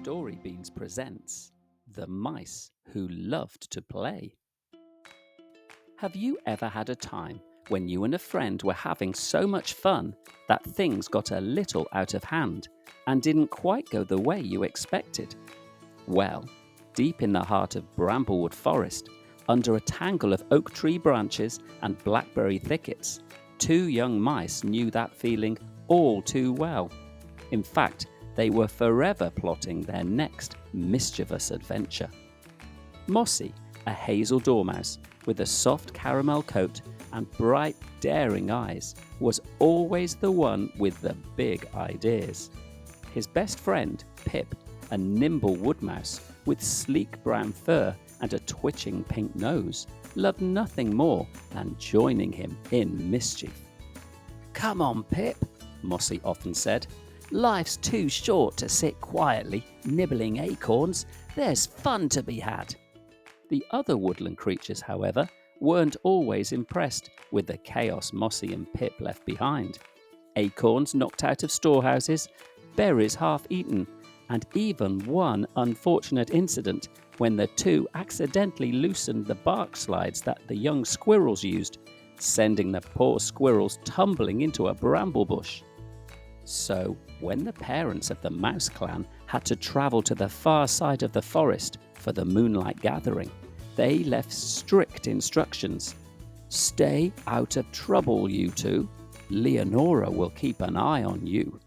Story Beans presents The Mice Who Loved to Play. Have you ever had a time when you and a friend were having so much fun that things got a little out of hand and didn't quite go the way you expected? Well, deep in the heart of Bramblewood Forest, under a tangle of oak tree branches and blackberry thickets, two young mice knew that feeling all too well. In fact, they were forever plotting their next mischievous adventure. Mossy, a hazel dormouse with a soft caramel coat and bright, daring eyes, was always the one with the big ideas. His best friend, Pip, a nimble woodmouse with sleek brown fur and a twitching pink nose, loved nothing more than joining him in mischief. "Come on, Pip," Mossy often said. "Life's too short to sit quietly nibbling acorns. There's fun to be had." The other woodland creatures, however, weren't always impressed with the chaos Mossy and Pip left behind. Acorns knocked out of storehouses, berries half-eaten, and even one unfortunate incident when the two accidentally loosened the bark slides that the young squirrels used, sending the poor squirrels tumbling into a bramble bush. So, when the parents of the mouse clan had to travel to the far side of the forest for the moonlight gathering, they left strict instructions. "Stay out of trouble, you two. Lynora will keep an eye on you."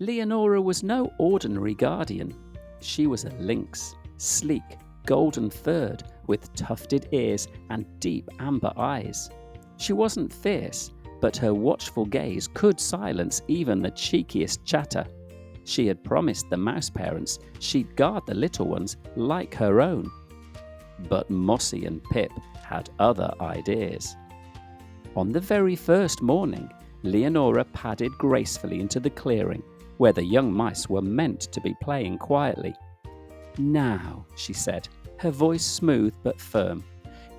Lynora was no ordinary guardian. She was a lynx, sleek, golden-furred, with tufted ears and deep amber eyes. She wasn't fierce, but her watchful gaze could silence even the cheekiest chatter. She had promised the mouse parents she'd guard the little ones like her own. But Mossy and Pip had other ideas. On the very first morning, Lynora padded gracefully into the clearing where the young mice were meant to be playing quietly. "Now," she said, her voice smooth but firm,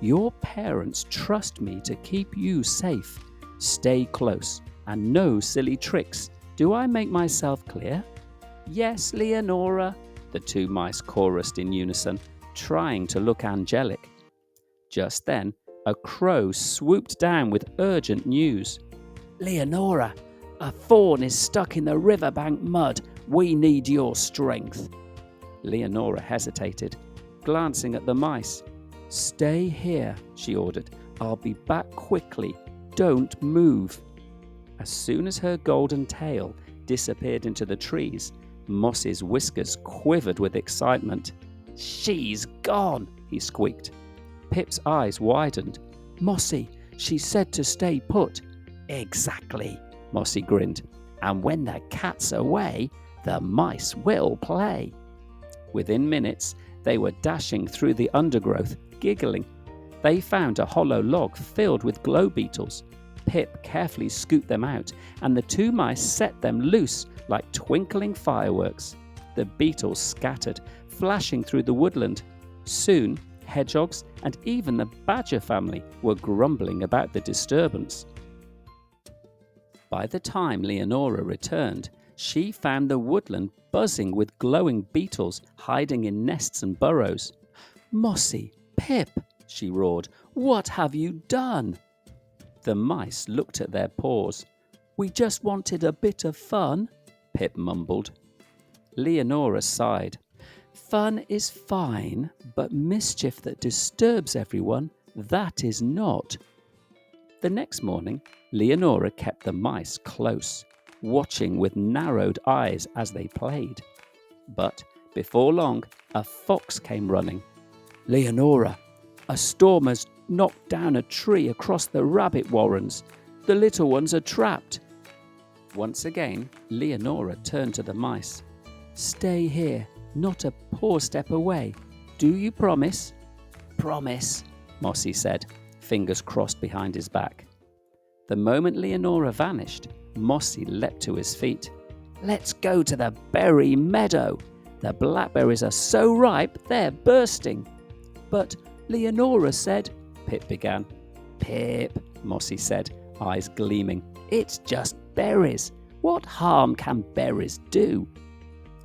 "your parents trust me to keep you safe. Stay close, and no silly tricks. Do I make myself clear?" "Yes, Lynora," the two mice chorused in unison, trying to look angelic. Just then, a crow swooped down with urgent news. "Lynora, a fawn is stuck in the riverbank mud. We need your strength." Lynora hesitated, glancing at the mice. "Stay here," she ordered. "I'll be back quickly. Don't move." As soon as her golden tail disappeared into the trees, Mossy's whiskers quivered with excitement. "She's gone," he squeaked. Pip's eyes widened. "Mossy, she said to stay put." "Exactly," Mossy grinned. "And when the cat's away, the mice will play." Within minutes, they were dashing through the undergrowth, giggling. They found a hollow log filled with glow beetles. Pip carefully scooped them out, and the two mice set them loose like twinkling fireworks. The beetles scattered, flashing through the woodland. Soon, hedgehogs and even the badger family were grumbling about the disturbance. By the time Lynora returned, she found the woodland buzzing with glowing beetles hiding in nests and burrows. "Mossy, Pip," she roared, "what have you done?" The mice looked at their paws. "We just wanted a bit of fun," Pip mumbled. Lynora sighed. "Fun is fine, but mischief that disturbs everyone, that is not." The next morning, Lynora kept the mice close, watching with narrowed eyes as they played. But before long, a fox came running. "Lynora, a storm has knocked down a tree across the rabbit warrens. The little ones are trapped." Once again, Lynora turned to the mice. "Stay here, not a paw step away. Do you promise?" "Promise," Mossy said, fingers crossed behind his back. The moment Lynora vanished, Mossy leapt to his feet. "Let's go to the berry meadow. The blackberries are so ripe they're bursting." "But Lynora said," Pip began. "Pip," Mossy said, eyes gleaming, "it's just berries. What harm can berries do?"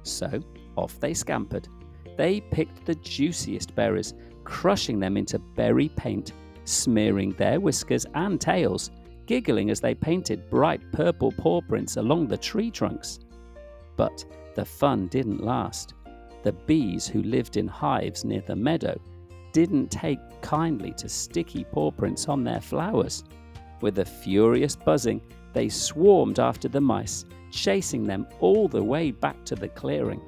So Off they scampered. They picked the juiciest berries, crushing them into berry paint, smearing their whiskers and tails, giggling as they painted bright purple paw prints along the tree trunks. But the fun didn't last. The bees who lived in hives near the meadow didn't take kindly to sticky paw prints on their flowers. With a furious buzzing, they swarmed after the mice, chasing them all the way back to the clearing.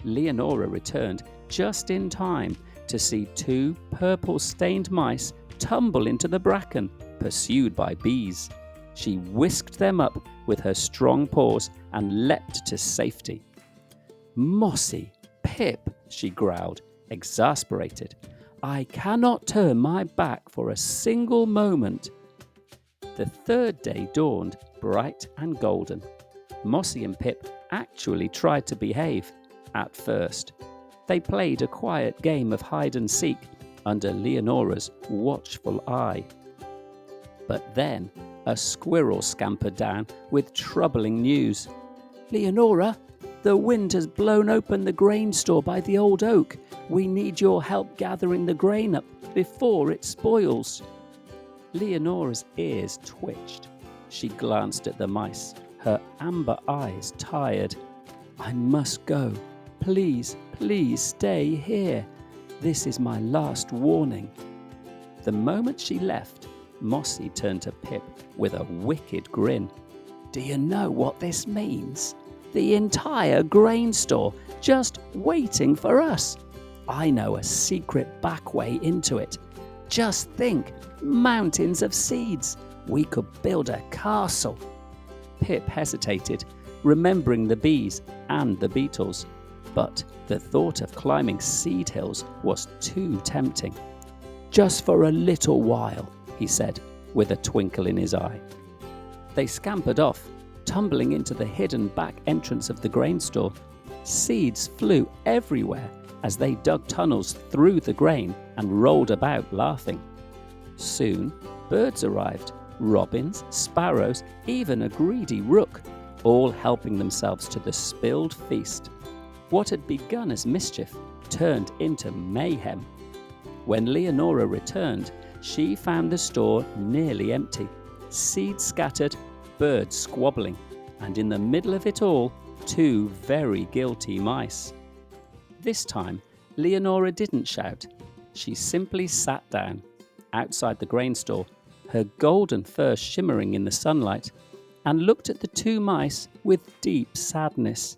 Lynora returned just in time to see 2 purple-stained mice tumble into the bracken, pursued by bees. She whisked them up with her strong paws and leapt to safety. "Mossy, Pip," she growled, exasperated. "I cannot turn my back for a single moment." The 3rd day dawned, bright and golden. Mossy and Pip actually tried to behave, at first. They played a quiet game of hide and seek under Lyonora's watchful eye. But then a squirrel scampered down with troubling news. "Lynora, the wind has blown open the grain store by the old oak. We need your help gathering the grain up before it spoils." Lyonora's ears twitched. She glanced at the mice, her amber eyes tired. "I must go. Please, please stay here. This is my last warning." The moment she left, Mossy turned to Pip with a wicked grin. "Do you know what this means? The entire grain store just waiting for us. I know a secret back way into it. Just think, mountains of seeds. We could build a castle." Pip hesitated, remembering the bees and the beetles, but the thought of climbing seed hills was too tempting. "Just for a little while," he said, with a twinkle in his eye. They scampered off, tumbling into the hidden back entrance of the grain store. Seeds flew everywhere as they dug tunnels through the grain and rolled about laughing. Soon, birds arrived, robins, sparrows, even a greedy rook, all helping themselves to the spilled feast. What had begun as mischief turned into mayhem. When Lynora returned, she found the store nearly empty, seeds scattered, birds squabbling, and in the middle of it all, 2 very guilty mice. This time, Lynora didn't shout. She simply sat down, outside the grain store, her golden fur shimmering in the sunlight, and looked at the 2 mice with deep sadness.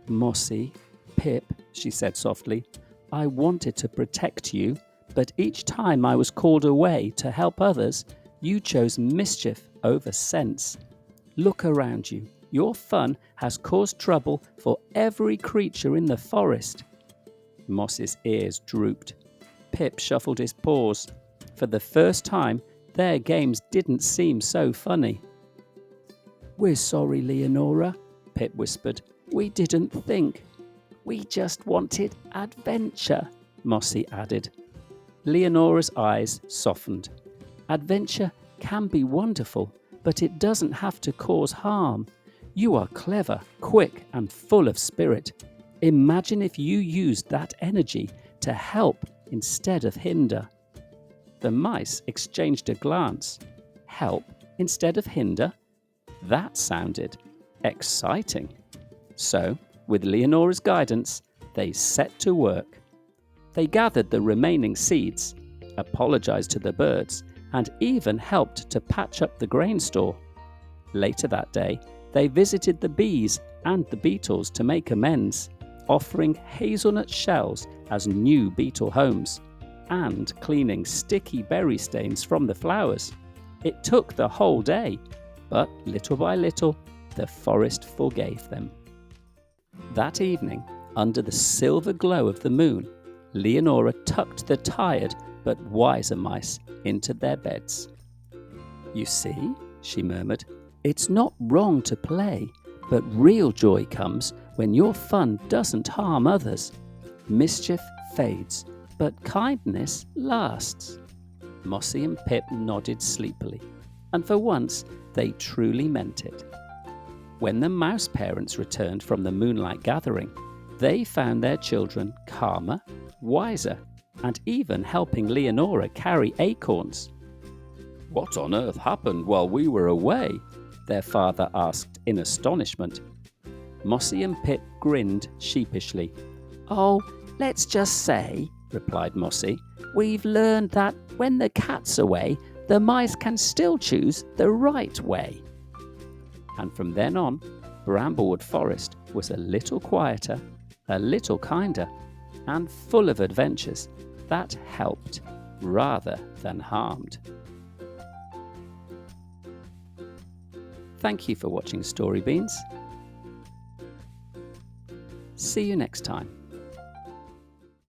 "Mossy, Pip," she said softly, "I wanted to protect you, but each time I was called away to help others, you chose mischief over sense. Look around you. Your fun has caused trouble for every creature in the forest." Mossy's ears drooped. Pip shuffled his paws. For the first time, their games didn't seem so funny. "We're sorry, Lynora," Pip whispered. "We didn't think." "We just wanted adventure," Mossy added. Lyonora's eyes softened. "Adventure can be wonderful, but it doesn't have to cause harm. You are clever, quick, and full of spirit. Imagine if you used that energy to help instead of hinder." The mice exchanged a glance. Help instead of hinder? That sounded exciting. So, with Lyonora's guidance, they set to work. They gathered the remaining seeds, apologized to the birds, and even helped to patch up the grain store. Later that day, they visited the bees and the beetles to make amends, offering hazelnut shells as new beetle homes, and cleaning sticky berry stains from the flowers. It took the whole day, but little by little, the forest forgave them. That evening, under the silver glow of the moon, Lynora tucked the tired but wiser mice into their beds. "You see," she murmured, "it's not wrong to play, but real joy comes when your fun doesn't harm others. Mischief fades, but kindness lasts." Mossy and Pip nodded sleepily, and for once they truly meant it. When the mouse parents returned from the moonlight gathering, they found their children calmer, wiser, and even helping Lynora carry acorns. "What on earth happened while we were away?" their father asked in astonishment. Mossy and Pip grinned sheepishly. "Oh, let's just say," replied Mossy, "we've learned that when the cat's away, the mice can still choose the right way." And from then on, Bramblewood Forest was a little quieter, a little kinder, and full of adventures that helped rather than harmed. Thank you for watching Story Beans. See you next time.